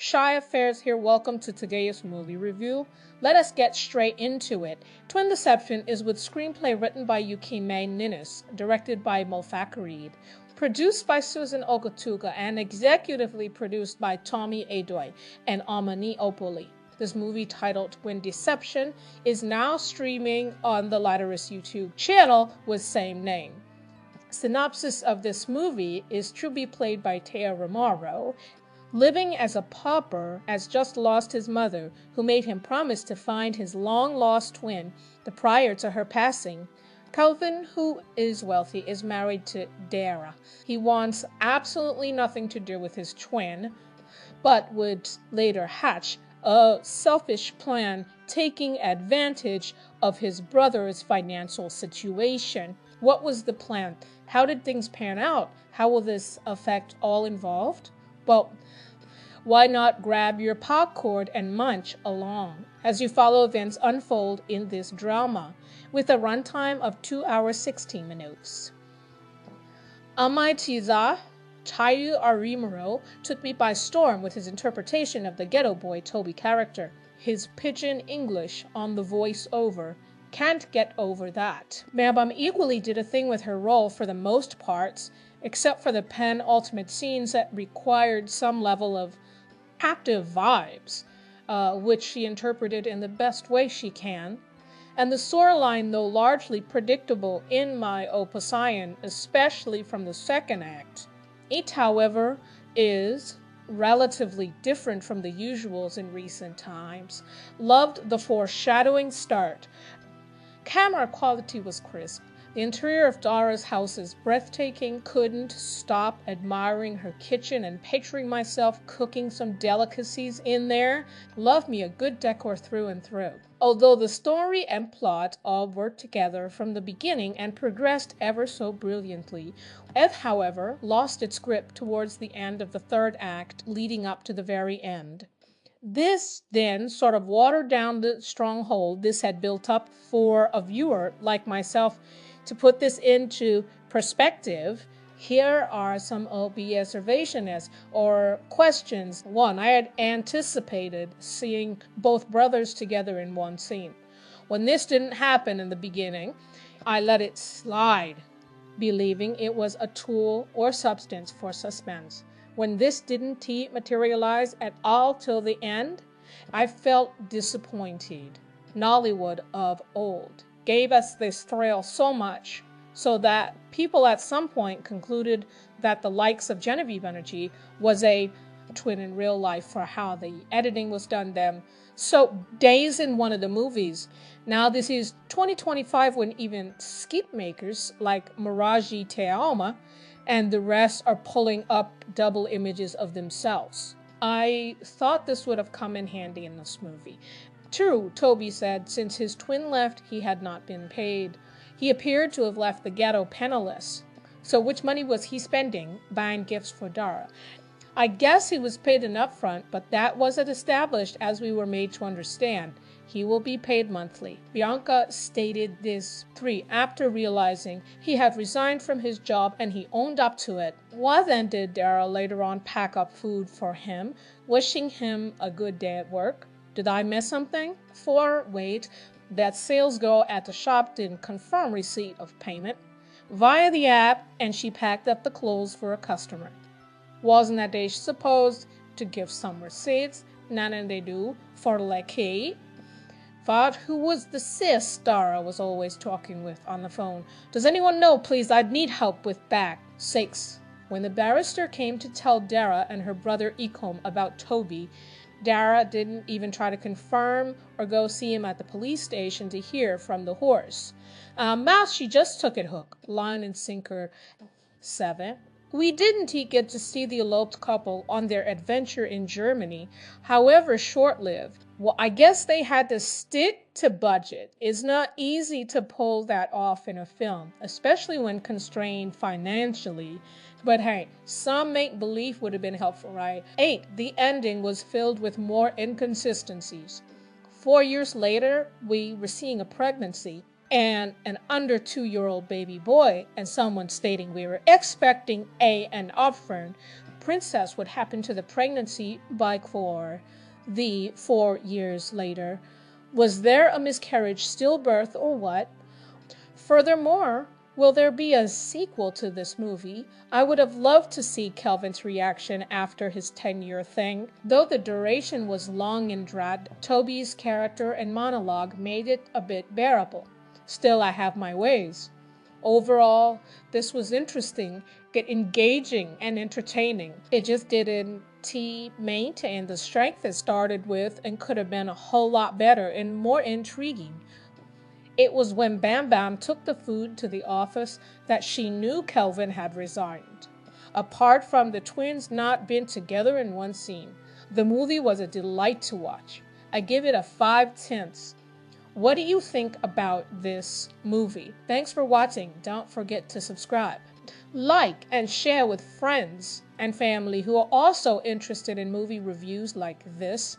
Shy Affairs here. Welcome to today's movie review. Let us get straight into it. Twin Deception is with screenplay written by Yukime Ninnis, directed by Mulfakarid, produced by Susan Ogatuga, and executively produced by Tommy Adoy and Amani Opoli. This movie, titled Twin Deception, is now streaming on the Latterus YouTube channel with same name. Synopsis of this movie is Truby, played by Teo Romero, living as a pauper, has just lost his mother, who made him promise to find his long-lost twin prior to her passing. Calvin, who is wealthy, is married to Dara. He wants absolutely nothing to do with his twin, but would later hatch a selfish plan taking advantage of his brother's financial situation. What was the plan? How did things pan out? How will this affect all involved? Well, why not grab your popcorn and munch along as you follow events unfold in this drama with a runtime of 2 hours 16 minutes. Amaitiza Chayu Arimuro took me by storm with his interpretation of the ghetto boy Toby character. His pidgin English on the voice-over. Can't get over that. Mabam equally did a thing with her role for the most parts, except for the penultimate scenes that required some level of active vibes, which she interpreted in the best way she can. And the storyline, though largely predictable in my opinion, especially from the second act, it, however, is relatively different from the usuals in recent times. Loved the foreshadowing start. Camera quality was crisp. The interior of Dara's house is breathtaking. Couldn't stop admiring her kitchen and picturing myself cooking some delicacies in there. Love me a good decor through and through. Although the story and plot all worked together from the beginning and progressed ever so brilliantly, it, however, lost its grip towards the end of the third act, leading up to the very end. This then sort of watered down the stronghold this had built up for a viewer like myself. To put this into perspective, here are some observations or questions. One, I had anticipated seeing both brothers together in one scene. When this didn't happen in the beginning, I let it slide, believing it was a tool or substance for suspense. When this didn't materialize at all till the end, I felt disappointed. Nollywood of old gave us this thrill so much so that people at some point concluded that the likes of Genevieve Energy was a twin in real life for how the editing was done then. So days in one of the movies. Now this is 2025 when even skit makers like Miraji Teaoma and the rest are pulling up double images of themselves. I thought this would have come in handy in this movie. True, Toby said, since his twin left, he had not been paid. He appeared to have left the ghetto penniless. So which money was he spending buying gifts for Dara? I guess he was paid enough front, but that wasn't established as we were made to understand. He will be paid monthly. Bianca stated this after realizing he had resigned from his job and he owned up to it. Why then did Dara later on pack up food for him, wishing him a good day at work? Did I miss something? 4. Wait, that sales girl at the shop didn't confirm receipt of payment via the app, and she packed up the clothes for a customer. Wasn't that they supposed to give some receipts? None they do for Lecky. Thought who was the sis Dara was always talking with on the phone? Does anyone know, please? I'd need help with back. 6. When the barrister came to tell Dara and her brother Ecom about Toby, Dara didn't even try to confirm or go see him at the police station to hear from the horse. She just took it hook, line and sinker. 7. We didn't get to see the eloped couple on their adventure in Germany, however short-lived. Well, I guess they had to stick to budget. It's not easy to pull that off in a film, especially when constrained financially. But hey, some make-believe would have been helpful, right? 8. The ending was filled with more inconsistencies. 4 years later, we were seeing a pregnancy and an under 2-year-old baby boy, and someone stating we were expecting an upfront princess would happen to the pregnancy by Cor the 4 years later. Was there a miscarriage, stillbirth, or what? Furthermore, will there be a sequel to this movie? I would have loved to see Kelvin's reaction after his 10-year thing. Though the duration was long and drawn, Toby's character and monologue made it a bit bearable. Still, I have my ways. Overall, this was interesting, engaging, and entertaining. It just didn't maintain the strength it started with and could have been a whole lot better and more intriguing. It was when Bam Bam took the food to the office that she knew Kelvin had resigned. Apart from the twins not being together in one scene, the movie was a delight to watch. I give it a 5/10. What do you think about this movie? Thanks for watching. Don't forget to subscribe. Like and share with friends and family who are also interested in movie reviews like this.